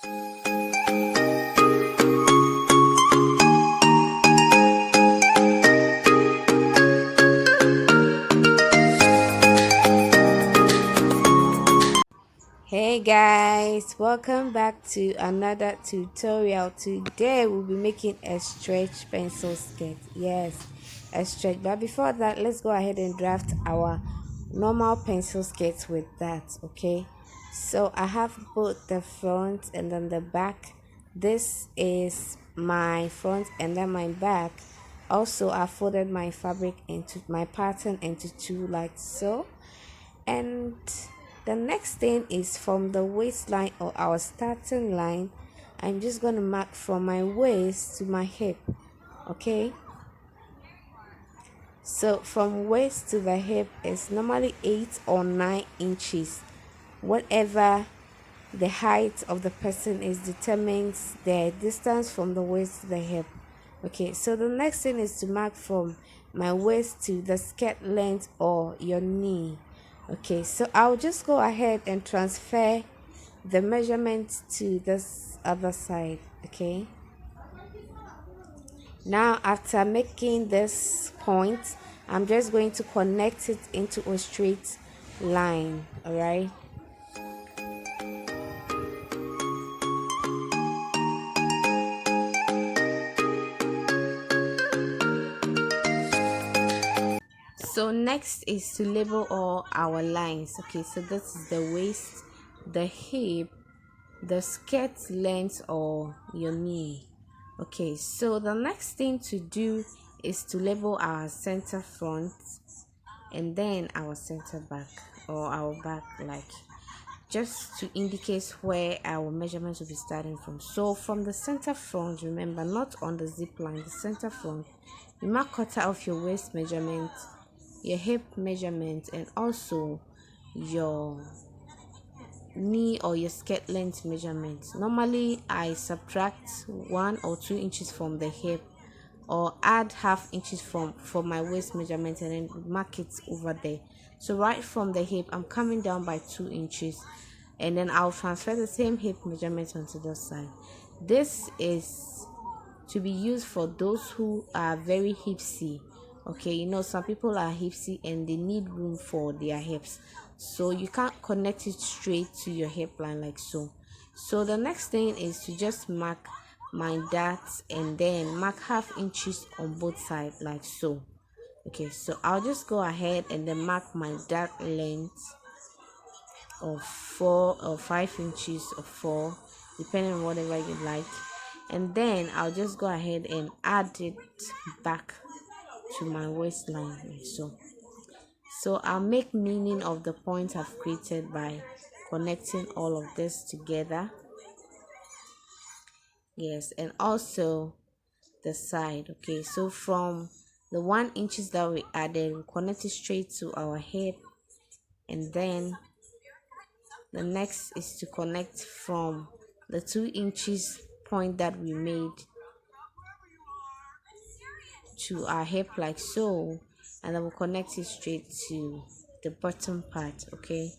Hey guys, welcome back to another tutorial. Today we'll be making a stretch pencil skirt. Yes, a stretch. But before that, let's go ahead and draft our normal pencil skirts with that. Okay, so I have both the front and then the back. This is my front and then my back. Also, I folded my fabric into my pattern into two like so. And the next thing is from the waistline or our starting line. I'm just going to mark from my waist to my hip. Okay, so from waist to the hip is normally 8 or 9 inches. Whatever the height of the person is determines the distance from the waist to the hip. Okay, so the next thing is to mark from my waist to the skirt length or your knee. Okay, so I'll just go ahead and transfer the measurement to this other side. Okay, now after making this point, I'm just going to connect it into a straight line. All right, so next is to label all our lines. Okay, so this is the waist, the hip, the skirt length or your knee. Okay, so the next thing to do is to label our center front and then our center back or our back, like just to indicate where our measurements will be starting from. So from the center front, remember, not on the zip line, the center front, you mark quarter of your waist measurement, your hip measurement, and also your knee or your skirt length measurement. Normally I subtract 1 or 2 inches from the hip or add half inches from for my waist measurement and then mark it over there. So right from the hip I'm coming down by 2 inches and then I'll transfer the same hip measurement onto the side. This is to be used for those who are very hipsy. Okay, you know, some people are hipsy and they need room for their hips, so you can't connect it straight to your hip line like so. So the next thing is to just mark my dots and then mark half inches on both sides like so. Okay, so I'll just go ahead and then mark my dot length of 4 or 5 inches or 4, depending on whatever you like, and then I'll just go ahead and add it back to my waistline like so I'll make meaning of the point I've created by connecting all of this together. Yes, and also the side. Okay, so from the 1 inches that we added, we connect it straight to our hip, and then the next is to connect from the 2 inches point that we made to our hip like so, and then we'll connect it straight to the bottom part. Okay,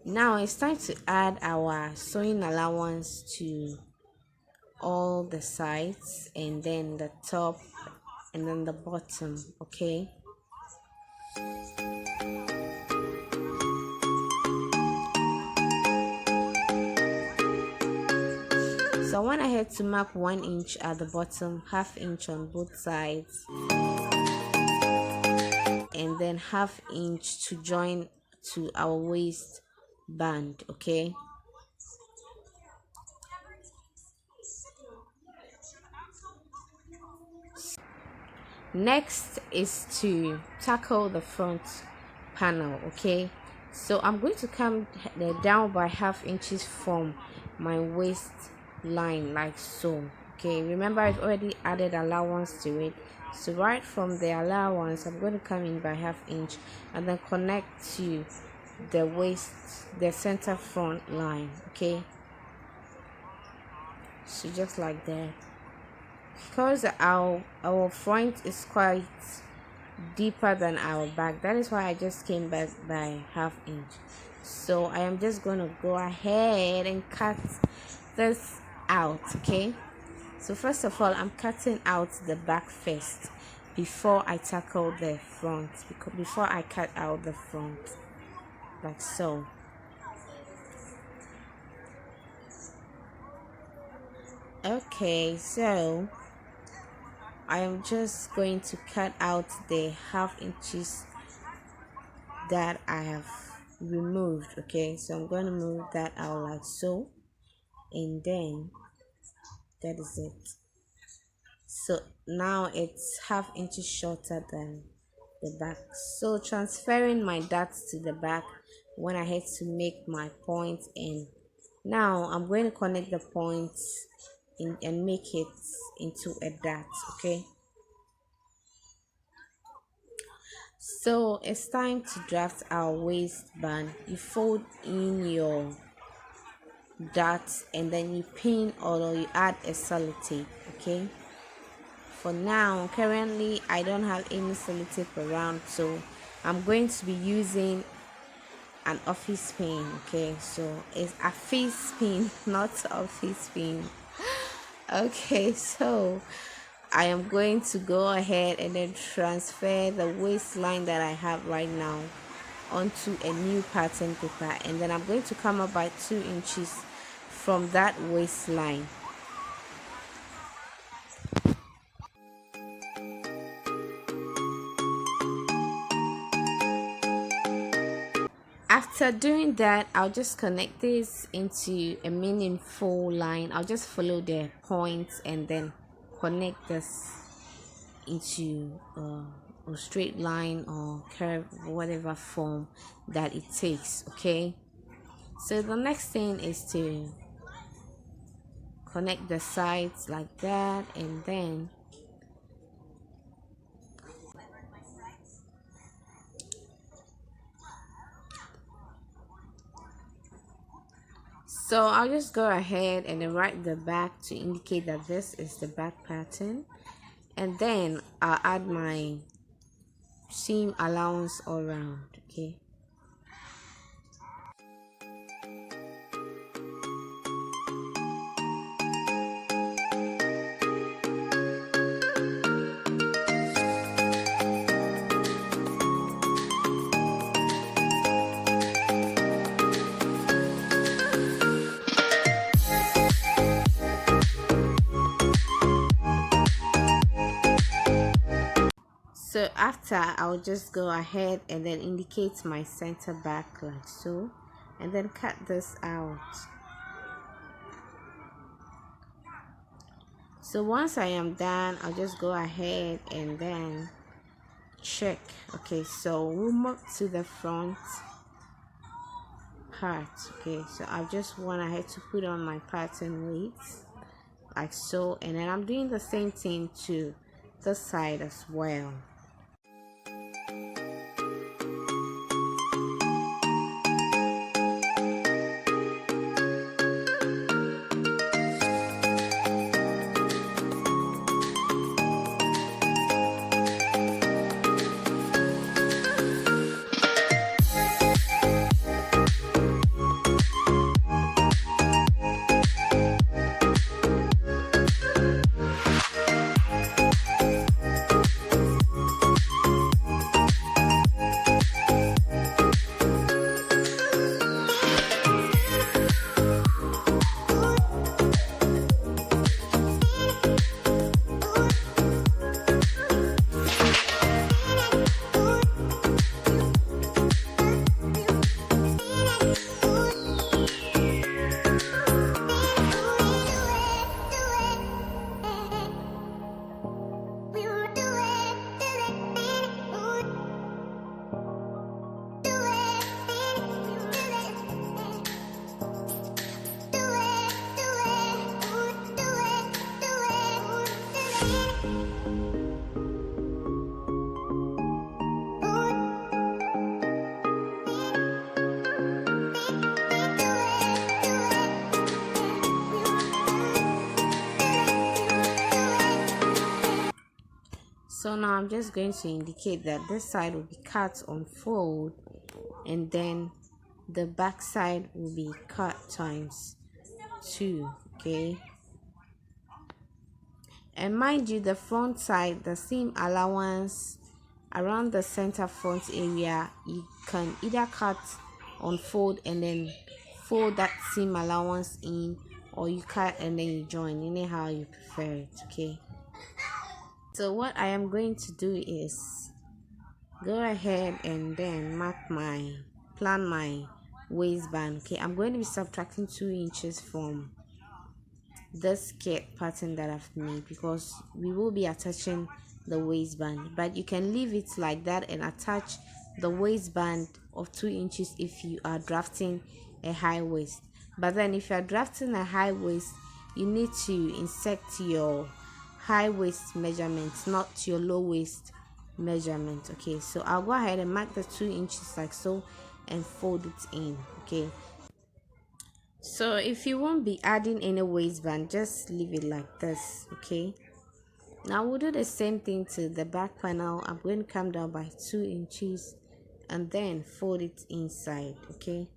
now it's time to add our sewing allowance to all the sides and then the top and then the bottom. Okay, so I went ahead to mark 1 inch at the bottom, half inch on both sides, and then half inch to join to our waist band. Okay, next is to tackle the front panel. Okay, so I'm going to come down by half inches from my waist line like so. Okay, remember I've already added allowance to it, so right from the allowance I'm going to come in by half inch and then connect to the waist, the center front line. Okay, so just like that, because our front is quite deeper than our back. That is why I just came back by half inch. So I am just going to go ahead and cut this out. Okay, so first of all, I'm cutting out the back first before I tackle the front, because before I cut out the front, like so. Okay, so I am just going to cut out the half inches that I have removed. Okay, so I'm going to move that out like so, and then that is it. So now it's half inches shorter than the back. So transferring my dots to the back when I had to make my point, and now I'm going to connect the points in and make it into a dot. Okay, so it's time to draft our waistband. You fold in your dots and then you pin or you add a sellotape. Okay, for now currently I don't have any sellotape around, so I'm going to be using an office pin. Okay, so it's a face pin, not office pin. Okay, so I am going to go ahead and then transfer the waistline that I have right now onto a new pattern paper, and then I'm going to come up by 2 inches from that waistline. After doing that, I'll just connect this into a meaningful line. I'll just follow the points and then connect this into a straight line or curve, whatever form that it takes. Okay, so the next thing is to connect the sides like that, and then so I'll just go ahead and then write the back to indicate that this is the back pattern, and then I'll add my seam allowance all around. Okay, so after I'll just go ahead and then indicate my center back like so, and then cut this out. So once I am done, I'll just go ahead and then check. Okay, so we'll move to the front part. Okay, so I just went ahead to put on my pattern weights like so, and then I'm doing the same thing to this side as well. So now I'm just going to indicate that this side will be cut on fold, and then the back side will be cut times 2. Okay, and mind you, the front side, the seam allowance around the center front area, you can either cut on fold and then fold that seam allowance in, or you cut and then you join, anyhow you prefer it. Okay, so what I am going to do is go ahead and then plan my waistband. Okay, I'm going to be subtracting 2 inches from the skirt pattern that I've made, because we will be attaching the waistband, but you can leave it like that and attach the waistband of 2 inches if you are drafting a high waist. But then if you are drafting a high waist, you need to insert your high waist measurement, not your low waist measurement. Okay, so I'll go ahead and mark the 2 inches like so and fold it in. Okay, so if you won't be adding any waistband, just leave it like this. Okay, now we'll do the same thing to the back panel. I'm going to come down by 2 inches and then fold it inside. Okay,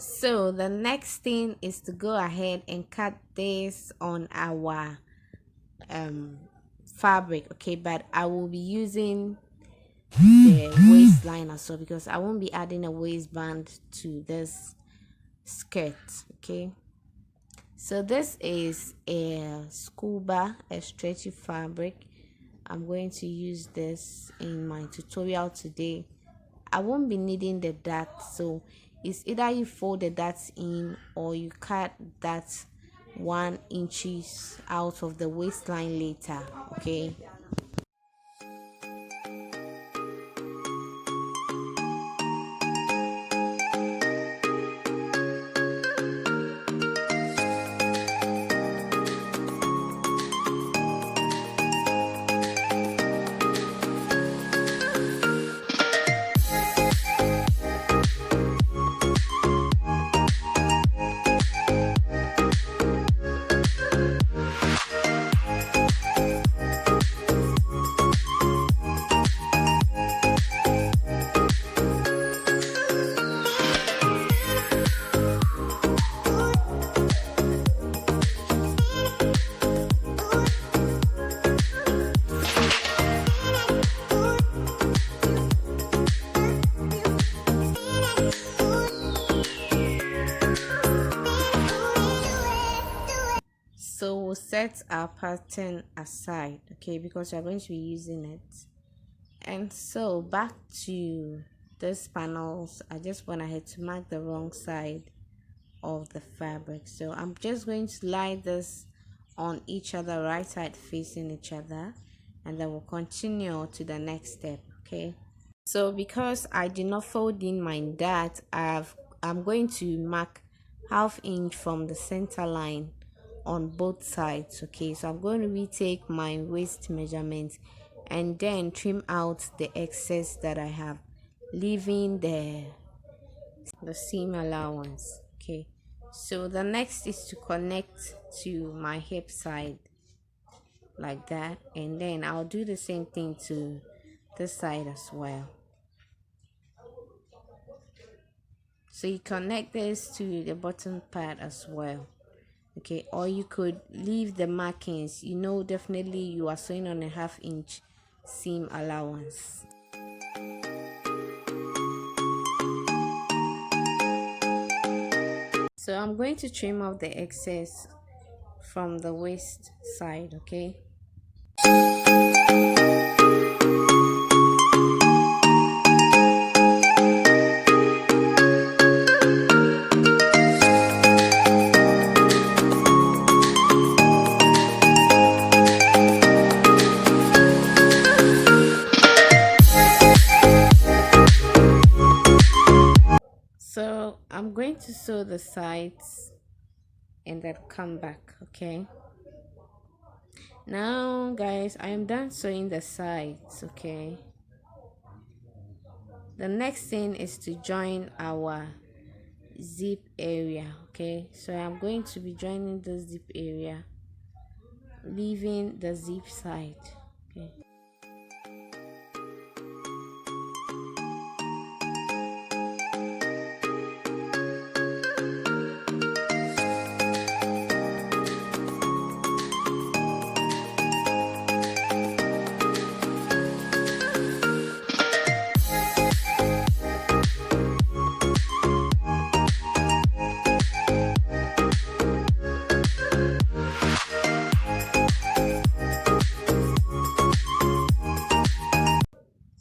so the next thing is to go ahead and cut this on our fabric. Okay, but I will be using the waistline as well, because I won't be adding a waistband to this skirt. Okay, so this is a scuba, a stretchy fabric. I'm going to use this in my tutorial today. I won't be needing the dart, so it's either you fold the darts in or you cut that 1 inches out of the waistline later. Okay, so we'll set our pattern aside. Okay, because we're going to be using it. And so back to these panels, I just went ahead to mark the wrong side of the fabric, so I'm just going to lie this on each other, right side facing each other, and then we'll continue to the next step. Okay, so because I did not fold in my dart, I'm going to mark 1/2 inch from the center line on both sides. Okay, so I'm going to retake my waist measurement and then trim out the excess that I have, leaving the seam allowance. Okay, so the next is to connect to my hip side like that, and then I'll do the same thing to this side as well. So you connect this to the bottom part as well. Okay, or you could leave the markings, definitely you are sewing on a 1/2 inch seam allowance. So I'm going to trim off the excess from the waist side. Okay, I'm going to sew the sides and then come back. Okay, now guys, I am done sewing the sides. Okay, the next thing is to join our zip area. Okay, so I'm going to be joining the zip area, leaving the zip side. Okay,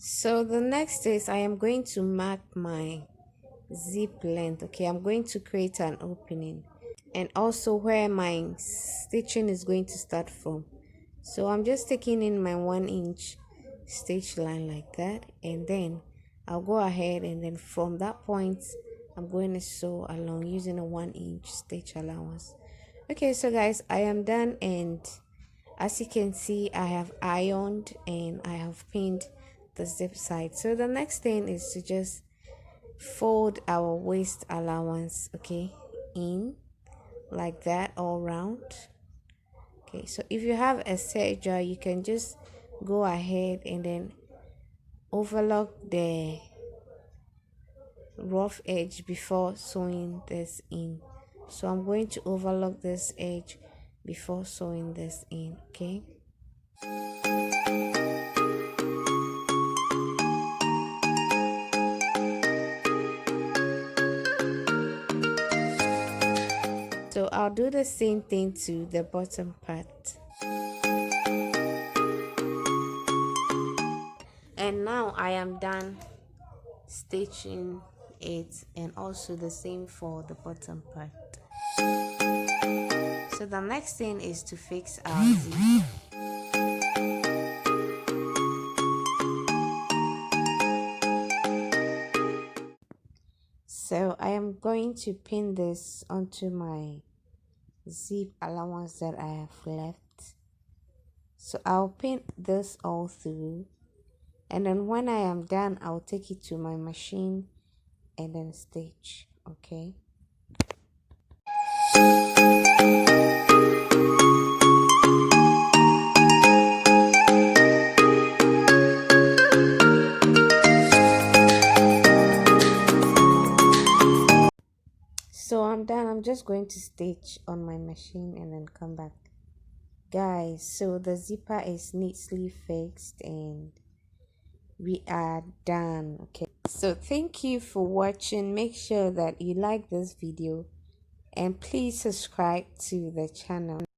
so the next is I am going to mark my zip length. Okay, I'm going to create an opening and also where my stitching is going to start from. So I'm just taking in my 1-inch stitch line like that, and then I'll go ahead and then from that point I'm going to sew along using a 1-inch stitch allowance. Okay, so guys, I am done, and as you can see, I have ironed and I have pinned the zip side. So the next thing is to just fold our waist allowance, okay, in like that all round. Okay, so if you have a serger, you can just go ahead and then overlock the rough edge before sewing this in. So I'm going to overlock this edge before sewing this in. Okay, so I'll do the same thing to the bottom part. And now I am done stitching it, and also the same for the bottom part. So the next thing is to fix our zip. So I am going to pin this onto my zip allowance that I have left. So I'll pin this all through, and then when I am done, I'll take it to my machine and then stitch. Okay, so I'm done. I'm just going to stitch on my machine and then come back. Guys, so the zipper is neatly fixed and we are done. Okay, so thank you for watching. Make sure that you like this video and please subscribe to the channel.